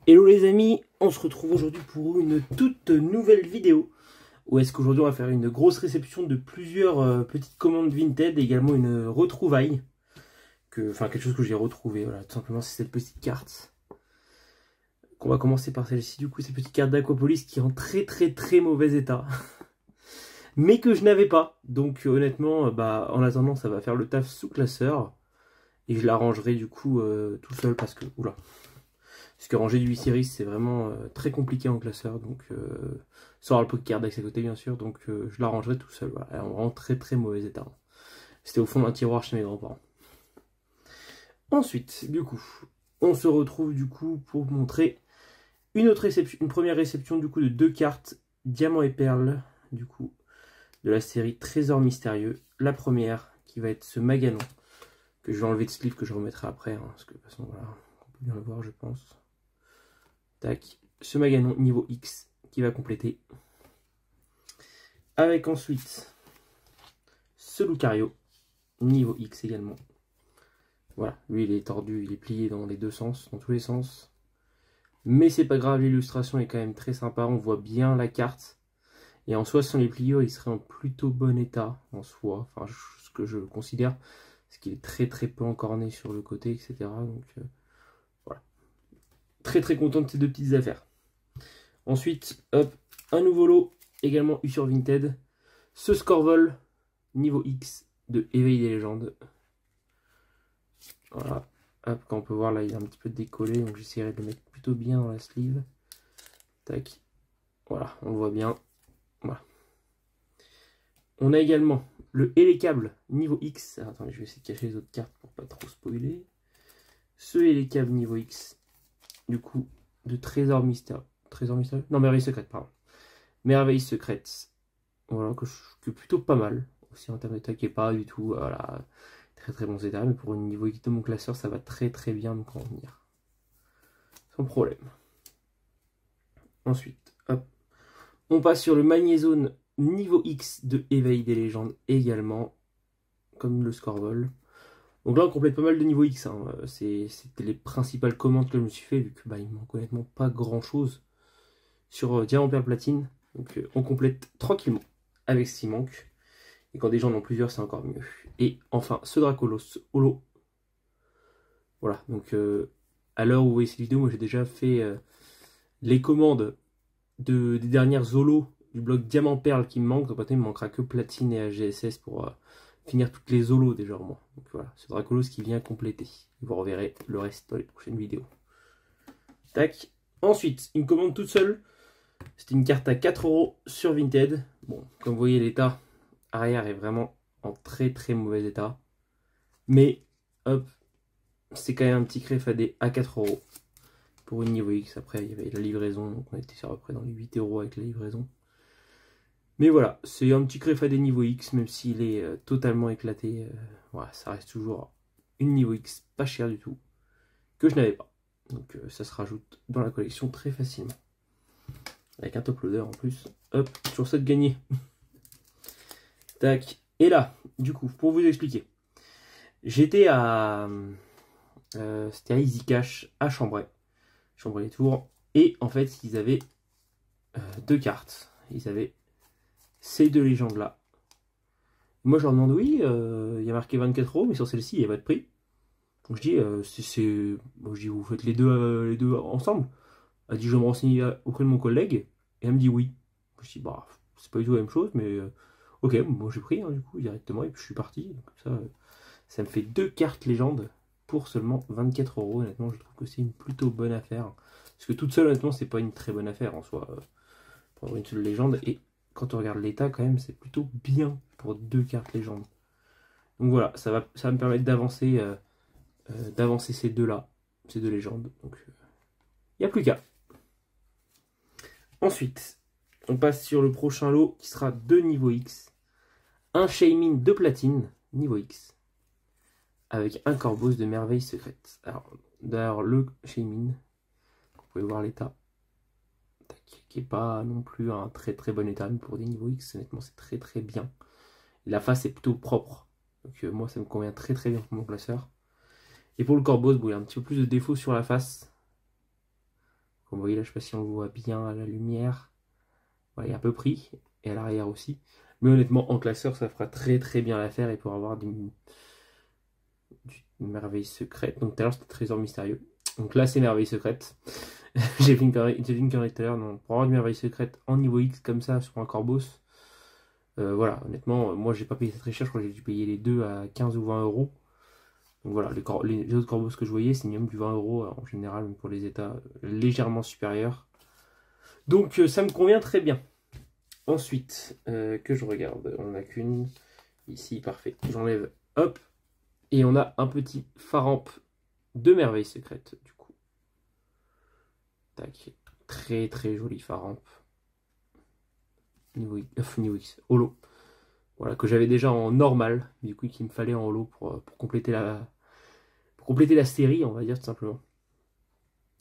Hello les amis, on se retrouve aujourd'hui pour une toute nouvelle vidéo où est-ce qu'aujourd'hui on va faire une grosse réception de plusieurs petites commandes Vinted et également une retrouvaille, enfin quelque chose que j'ai retrouvé, voilà, tout simplement c'est cette petite carte. On va commencer par celle-ci, du coup cette petite carte d'Aquapolis qui est en très mauvais état, mais que je n'avais pas, donc honnêtement, en attendant ça va faire le taf sous classeur et je la rangerai du coup tout seul parce que, oula. Parce que ranger du 8 series c'est vraiment très compliqué en classeur, donc sans avoir le pocket card à côté bien sûr, donc je la rangerai tout seul. Voilà. Elle est en vraiment très mauvais état. C'était au fond d'un tiroir chez mes grands-parents. Ensuite, du coup, on se retrouve du coup pour vous montrer une autre réception, une première réception du coup de deux cartes Diamant et Perle, du coup, de la série Trésor Mystérieux. La première qui va être ce Maganon, que je vais enlever de ce livre que je remettrai après, hein, parce que de toute façon voilà, on peut bien le voir je pense. Tac, ce Maganon niveau X qui va compléter. Avec ensuite ce Lucario niveau X également. Voilà, lui il est tordu, il est plié dans les deux sens, dans tous les sens. Mais c'est pas grave, l'illustration est quand même très sympa, on voit bien la carte. Et en soi, sans les pliures, il serait en plutôt bon état en soi. Enfin, ce que je considère, parce qu'il est très peu encorné sur le côté, etc. Donc voilà. Très content de ces deux petites affaires. Ensuite, hop, un nouveau lot, également eu sur Vinted. Ce Scorvol, niveau X de Éveil des légendes. Voilà, hop, quand on peut voir là, il est un petit peu décollé, donc j'essaierai de le mettre plutôt bien dans la sleeve. Tac, voilà, on le voit bien. Voilà. On a également le Hélécable niveau X. Alors, attendez, je vais essayer de cacher les autres cartes pour pas trop spoiler. Ce Hélécable niveau X, du coup, de Trésor Mystérieux. Trésor Mystérieux? Non, Merveille Secrète, pardon. Merveille Secrète. Voilà, que plutôt pas mal. Aussi en termes d'attaque, et pas du tout, voilà, très bon état, mais pour un niveau X de mon classeur, ça va très bien me convenir. Sans problème. Ensuite, hop, on passe sur le Magnézone niveau X de Éveil des légendes également, comme le Scorvol. Donc là, on complète pas mal de niveau X. Hein. C'était les principales commandes que je me suis fait, vu que il manque honnêtement pas grand chose sur Diamant, Perle, Platine. Donc on complète tranquillement avec ce qui manque. Et quand des gens en ont plusieurs, c'est encore mieux. Et enfin, ce Dracolos Holo. Voilà, donc à l'heure où vous voyez cette vidéo, moi j'ai déjà fait les commandes des dernières holos du bloc Diamant Perle qui me manque. Donc maintenant, il me manquera que Platine et AGSS pour finir toutes les holos déjà au moins. Donc voilà, ce Dracolos qui vient compléter. Vous reverrez le reste dans les prochaines vidéos. Tac. Ensuite, une commande toute seule. C'était une carte à 4 € sur Vinted. Bon, comme vous voyez, l'état arrière est vraiment en très mauvais état. Mais, hop, c'est quand même un petit Créfadé à 4 € pour une niveau X. Après, il y avait la livraison, donc on était sur à peu près dans les 8 € avec la livraison. Mais voilà, c'est un petit Créfadé niveau X, même s'il est totalement éclaté. Voilà, ça reste toujours une niveau X pas cher du tout, que je n'avais pas. Donc ça se rajoute dans la collection très facilement. Avec un top loader en plus. Hop, sur ça de gagner. Tac. Et là, du coup, pour vous expliquer, j'étais à... c'était à Easy Cash à Chambray. Chambray-les-Tours. Et en fait, ils avaient deux cartes. Ils avaient ces deux légendes-là. Moi, je leur demande, oui, il y a marqué 24 €, mais sur celle-ci, il n'y a pas de prix. Donc je dis, bon, je dis, vous faites les deux ensemble. Elle dit, je vais me renseigner auprès de mon collègue. Et elle me dit oui. Je dis, bah, c'est pas du tout la même chose, mais ok, bon, j'ai pris, hein, du coup, directement, et puis je suis parti. Donc ça me fait deux cartes légendes pour seulement 24 €. Honnêtement, je trouve que c'est une plutôt bonne affaire. Parce que toute seule, honnêtement, c'est pas une très bonne affaire en soi. Pour avoir une seule légende. Et quand on regarde l'état, quand même, c'est plutôt bien pour deux cartes légendes. Donc voilà, ça va me permettre d'avancer ces deux-là, ces deux légendes. Donc il n'y a plus qu'à. Ensuite, on passe sur le prochain lot qui sera de niveau X. Un Shaymin de platine, niveau X. Avec un Corvos de merveille secrète. Alors, d'ailleurs, le Shaymin, vous pouvez voir l'état, qui n'est pas non plus un très bon état, mais pour des niveaux X, honnêtement, c'est très bien. La face est plutôt propre. Donc moi, ça me convient très bien pour mon classeur. Et pour le Corvos, bon, il y a un petit peu plus de défauts sur la face. Comme vous voyez là, je ne sais pas si on le voit bien à la lumière. Voilà, il est un peu pris, et à l'arrière aussi. Mais honnêtement, en classeur, ça fera très très bien l'affaire et pour avoir du merveille secrète. Donc tout à l'heure, c'était trésor mystérieux. Donc là, c'est merveille secrète. J'ai fait une connerie tout à l'heure. Donc pour avoir du merveille secrète en niveau X comme ça sur un Corvos, voilà, honnêtement, moi j'ai pas payé ça très cher. Je crois que j'ai dû payer les deux à 15 ou 20 euros. Donc voilà, les autres Corvos que je voyais, c'est minimum du 20 euros en général, même pour les états légèrement supérieurs. Donc ça me convient très bien. Ensuite, que je regarde, on n'a qu'une. Ici, parfait. J'enlève, hop. Et on a un petit Faramp de merveille secrète, du coup. Tac. Très très joli Faramp. Niveau X, holo. Voilà, que j'avais déjà en normal, du coup, qu'il me fallait en holo pour compléter la série, on va dire, tout simplement.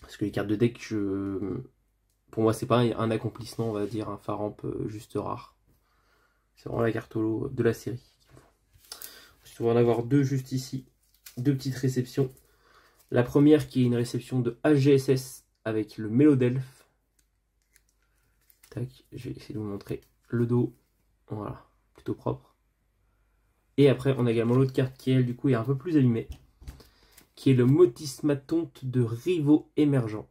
Parce que les cartes de deck, pour moi, c'est pas un accomplissement, on va dire, un Faramp juste rare. C'est vraiment la carte holo de la série. Ensuite, on va en avoir deux juste ici. Deux petites réceptions. La première qui est une réception de HGSS avec le Mélodelph. Tac, je vais essayer de vous montrer le dos. Voilà, plutôt propre. Et après, on a également l'autre carte qui, elle, du coup, est un peu plus allumée. Qui est le Motismatonte de Rivaux Émergent.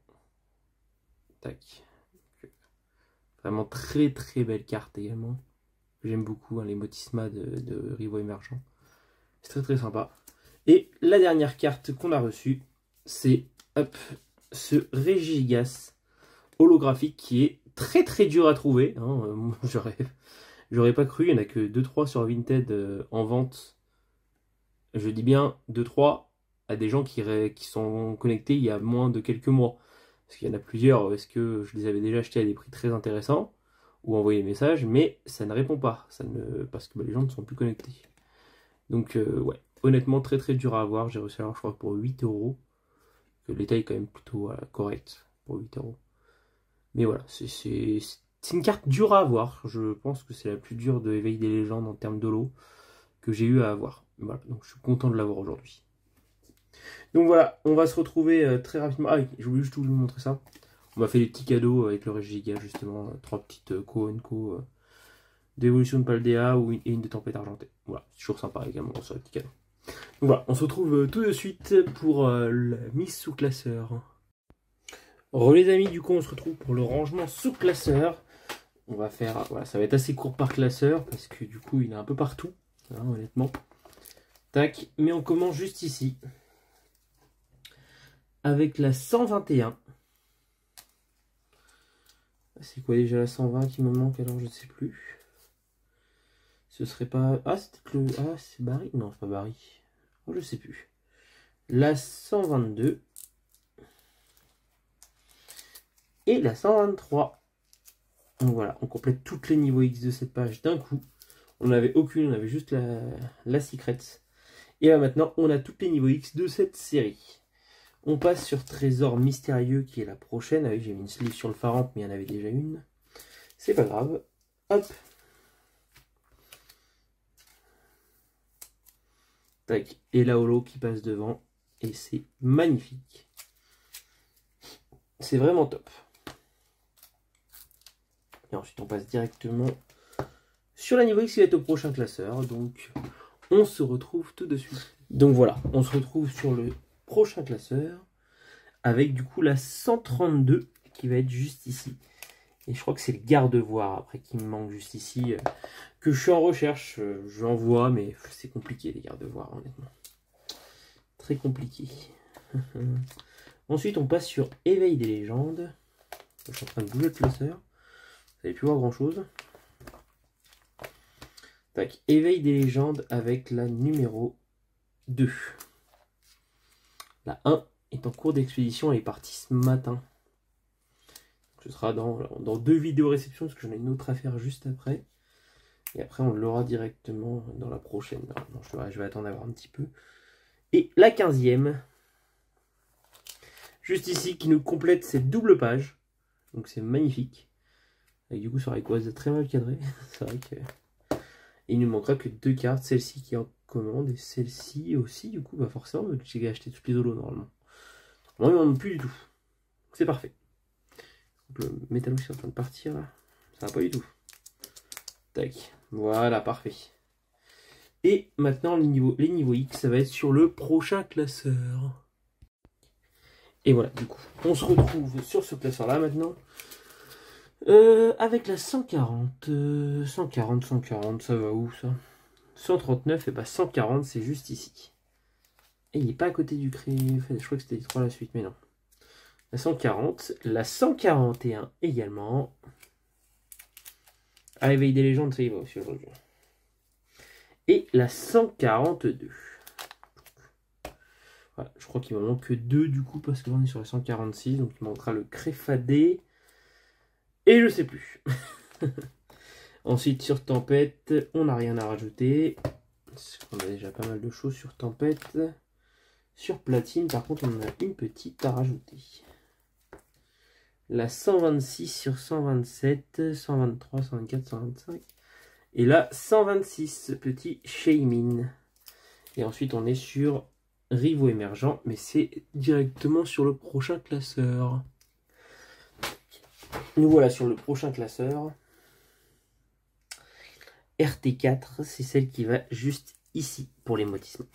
Tac. Vraiment très très belle carte également. J'aime beaucoup hein, les Motisma de Rivaux Émergent. C'est très très sympa. Et la dernière carte qu'on a reçue, c'est ce Regigigas holographique qui est très très dur à trouver. Hein. J'aurais pas cru, il n'y en a que 2-3 sur Vinted en vente. Je dis bien 2-3 à des gens qui sont connectés il y a moins de quelques mois. Parce qu'il y en a plusieurs, est-ce que je les avais déjà achetés à des prix très intéressants ou envoyé des messages, mais ça ne répond pas. Parce que les gens ne sont plus connectés. Donc ouais, honnêtement très très dur à avoir. J'ai réussi à l'avoir je crois pour 8 euros. L'état est quand même plutôt correct pour 8 euros. Mais voilà, c'est une carte dure à avoir. Je pense que c'est la plus dure de Éveil des légendes en termes d'holo que j'ai eu à avoir. Voilà, donc je suis content de l'avoir aujourd'hui. Donc voilà, on va se retrouver très rapidement. Ah oui, j'ai oublié juste de vous montrer ça. On m'a fait des petits cadeaux avec le Regigigas justement. 3 petites Co d'évolution de Paldea et une de Tempête Argentée. Voilà, c'est toujours sympa également sur les petits cadeaux. Donc voilà, on se retrouve tout de suite pour la mise sous classeur. Les amis, du coup on se retrouve pour le rangement sous classeur. On va faire, voilà, ça va être assez court par classeur parce que du coup il est un peu partout, hein, honnêtement. Tac, mais on commence juste ici avec la 121. C'est quoi déjà la 120 qui me manque alors je ne sais plus. Ce serait pas... Ah c'est le... Ah c'est Barry? Non c'est pas Barry. Oh, je sais plus. La 122. Et la 123. Donc voilà, on complète toutes les niveaux X de cette page d'un coup. On n'avait aucune, on avait juste la secret. Et là maintenant, on a toutes les niveaux X de cette série. On passe sur Trésor Mystérieux qui est la prochaine. Ah oui, j'ai mis une sleeve sur le Faramp, mais il y en avait déjà une. C'est pas grave. Hop. Tac. Et la holo qui passe devant. Et c'est magnifique. C'est vraiment top. Et ensuite, on passe directement sur la niveau X qui va être au prochain classeur. Donc, on se retrouve tout de suite. Donc voilà, on se retrouve sur le prochain classeur. Avec du coup la 132 qui va être juste ici. Et je crois que c'est le garde-voir après qui me manque juste ici. Que je suis en recherche. J'en vois, mais c'est compliqué les garde-voir, honnêtement. Très compliqué. Ensuite, on passe sur Éveil des légendes. Je suis en train de bouger le classeur. Vous n'avez plus voir grand chose. Tac, Éveil des légendes avec la numéro 2. La 1 est en cours d'expédition, elle est partie ce matin. Ce sera dans 2 vidéos réception, parce que j'en ai une autre à faire juste après. Et après, on l'aura directement dans la prochaine. Non, je vais attendre d'avoir un petit peu. Et la 15e, juste ici, qui nous complète cette double page. Donc c'est magnifique. Et du coup, sur les quoi, très mal cadré. C'est vrai que... Et il ne manquera que 2 cartes, celle-ci qui est en commande et celle-ci aussi. Du coup, bah forcément, j'ai acheté toutes les holos normalement. Moi, il m'en manque plus du tout. C'est parfait. Donc le métallo est en train de partir là. Ça va pas du tout. Tac. Voilà, parfait. Et maintenant, les niveaux X, ça va être sur le prochain classeur. Et voilà, du coup, on se retrouve sur ce classeur-là maintenant. Avec la 140. 140, ça va où ça? 139, et bah 140, c'est juste ici. Et il n'est pas à côté du cri. Enfin, je crois que c'était 3 à la suite, mais non. La 140, la 141 également. À l'éveil des légendes, ça y va aussi aujourd'hui. Et la 142. Voilà, je crois qu'il me manque que 2 du coup, parce que là on est sur la 146, donc il manquera le Créfadé. Et je sais plus. Ensuite sur Tempête, on n'a rien à rajouter. Parce qu'on a déjà pas mal de choses sur Tempête. Sur Platine, par contre, on en a une petite à rajouter. La 126 sur 127, 123, 124, 125. Et là, 126, petit Shaymin. Et ensuite, on est sur Rivaux émergent, mais c'est directement sur le prochain classeur. Nous voilà sur le prochain classeur. RT4, c'est celle qui va juste ici pour les motissements.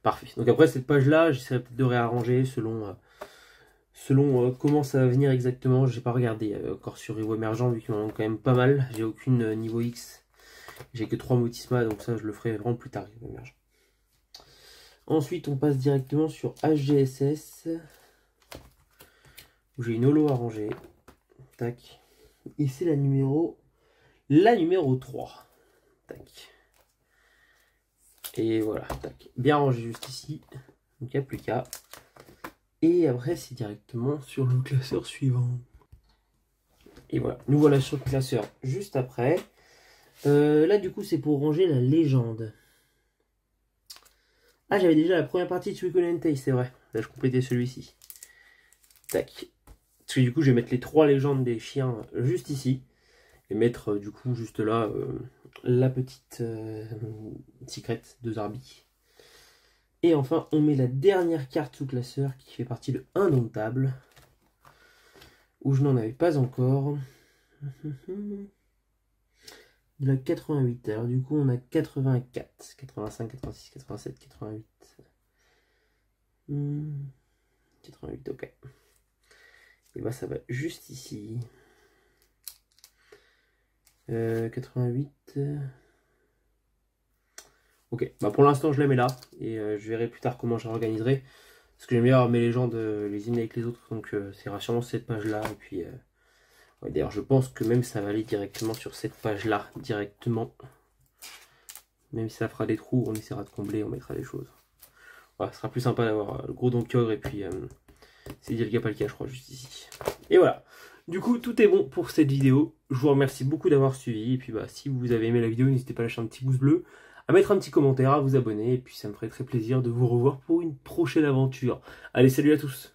Parfait. Donc après cette page-là, j'essaierai peut-être de réarranger selon comment ça va venir exactement. Je n'ai pas regardé encore sur Rivaux émergent, vu qu'il m'en manque quand même pas mal. J'ai aucune niveau X. J'ai que 3 motismas, donc ça je le ferai vraiment plus tard, Rivaux émergent. Ensuite, on passe directement sur HGSS, où j'ai une holo à ranger. Tac. Et c'est la numéro 3. Tac. Et voilà, tac. Bien rangé juste ici. Donc il n'y a plus qu'à. Et après, c'est directement sur le classeur suivant. Et voilà, nous voilà sur le classeur juste après. Là, du coup, c'est pour ranger la légende. Ah, j'avais déjà la première partie de Suikoden Tei, c'est vrai. Là, je complétais celui-ci. Tac. Parce que du coup, je vais mettre les 3 légendes des chiens juste ici. Et mettre, du coup, juste là, la petite secret de Zarbi. Et enfin, on met la dernière carte sous classeur qui fait partie de Indomptable. Où je n'en avais pas encore. De la 88. Alors du coup, on a 84, 85, 86, 87, 88. 88, ok. Et bah ça va juste ici. 88. Ok, bah pour l'instant je la mets là. Et je verrai plus tard comment je réorganiserai. Parce que j'aime bien avoir mes légendes les unes avec les autres. Donc c'est sûrement cette page là. Et puis ouais, d'ailleurs je pense que même ça va aller directement sur cette page là. Directement. Même si ça fera des trous, on essaiera de combler, on mettra des choses. Voilà, ce sera plus sympa d'avoir le gros Donkey Ogre et puis c'est Dialga Palkia, je crois, juste ici. Et voilà. Du coup, tout est bon pour cette vidéo. Je vous remercie beaucoup d'avoir suivi. Et puis, bah, si vous avez aimé la vidéo, n'hésitez pas à lâcher un petit pouce bleu, à mettre un petit commentaire, à vous abonner. Et puis, ça me ferait très plaisir de vous revoir pour une prochaine aventure. Allez, salut à tous!